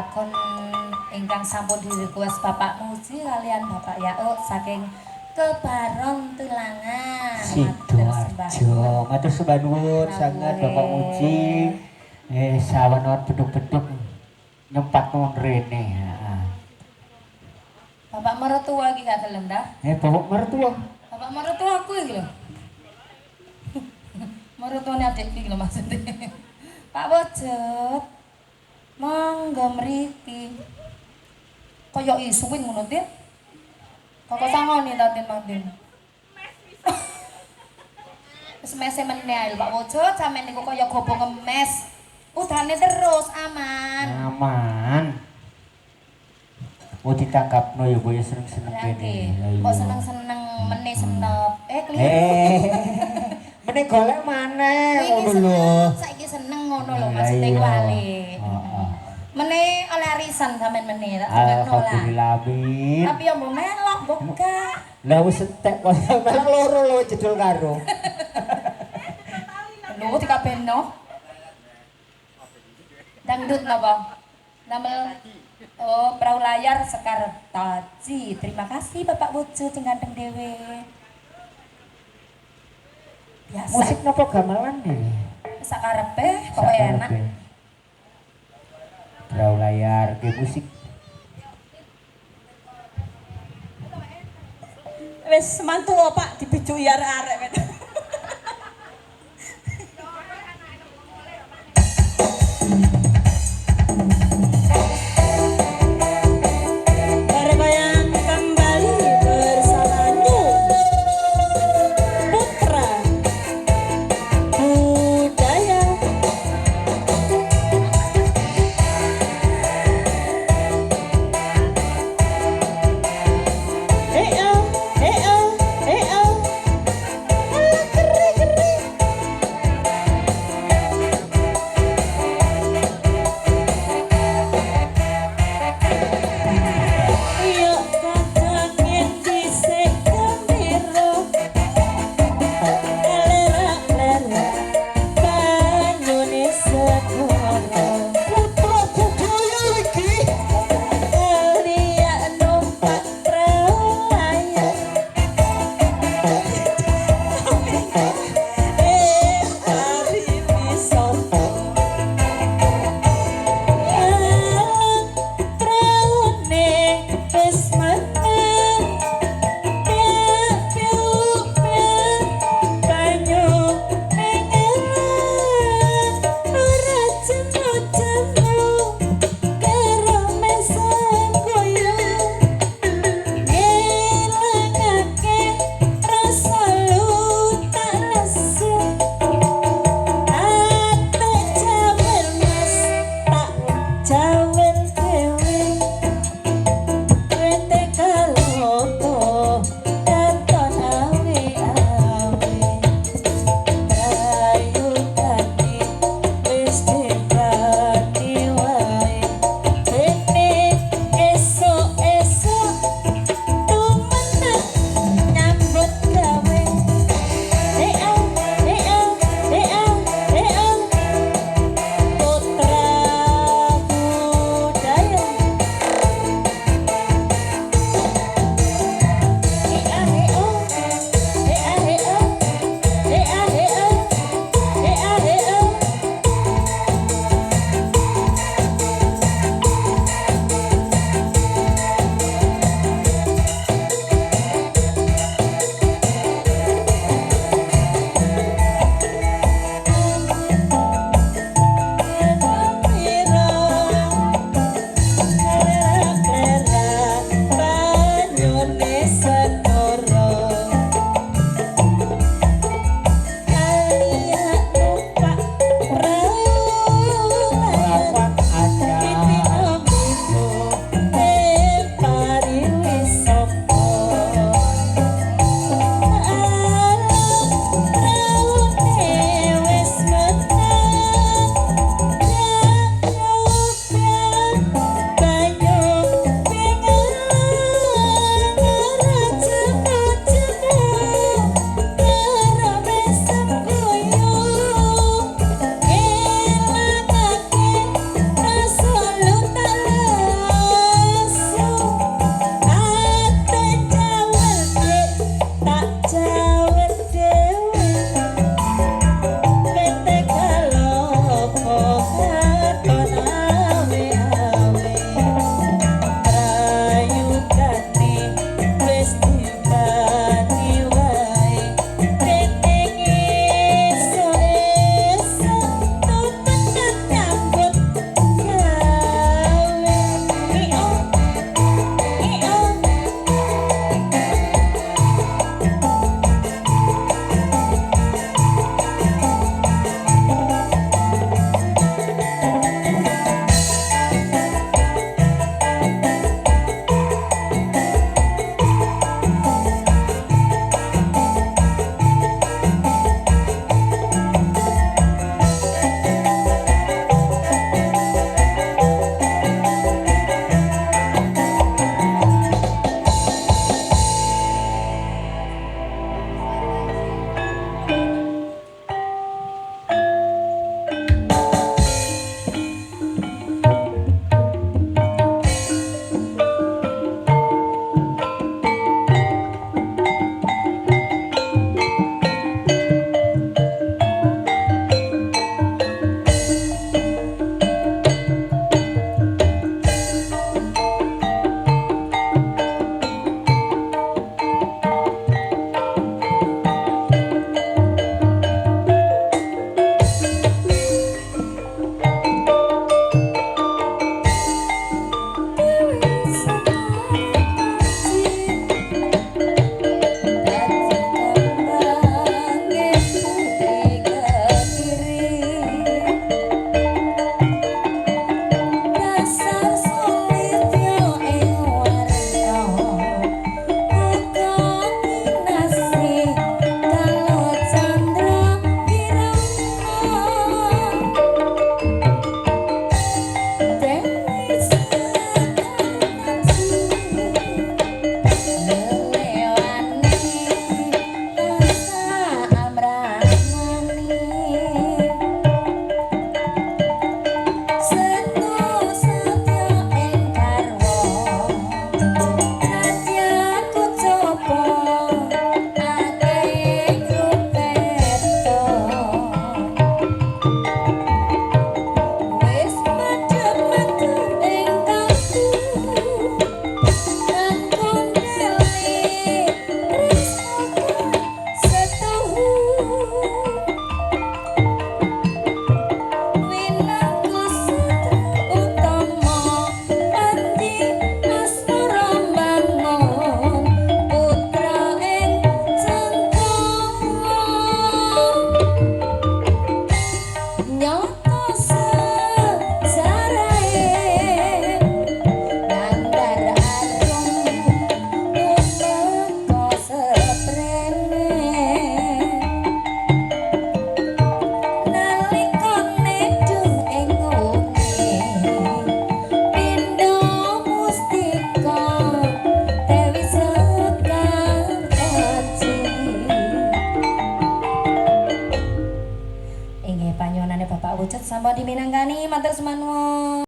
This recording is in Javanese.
lakon ingkang sampun direquest Bapak Muji kalian Bapak Yauk saking Kebaron Tulangan. Sidoarjo. Matur sembah nuwun sanget Bapak Muji. Sawenor beduk-beduk nyempat nuwun rene. Bapak mertua iki gak gelem dah. Bapak mertua. Bapak mertua aku iki lho. Mertuane adik iki lho maksudnya. Pak Wojot. Mangga mriki. Kaya isu kuwi ngono Tin. Kok sangoni ta Tin Mang Tin. Wis mese meneh ae Pak Wojot sampeyan niku kaya gobo ngemes. Udane terus aman. Aman. Mau ditangkapno ya boyo seneng-seneng kene. Kok seneng-seneng meneh senep. Keliru. Meneh golek maneh ngono lho. Saiki seneng ngono lho maksude kuwi. Meneh oleh arisan sampean meneh tak ngono lah. Alhamdulillah amin. Tapi yo mbok melok buka. Lah wis entek kok melok loro lho jedul karo. Lho dikabehno. Dangdut napa? Namel perahu layar Sekar Taji. Terima kasih Bapak Wujud sing ganteng dhewe. Biasa. Musik napa gamelan nih? Sakarepe kok enak. Perahu layar ke musik. Wis mantu Pak dibijuki arek-arek. Hey, oh, hey, oh, hey, oh. Sampun diminangkani matur sumanuwun.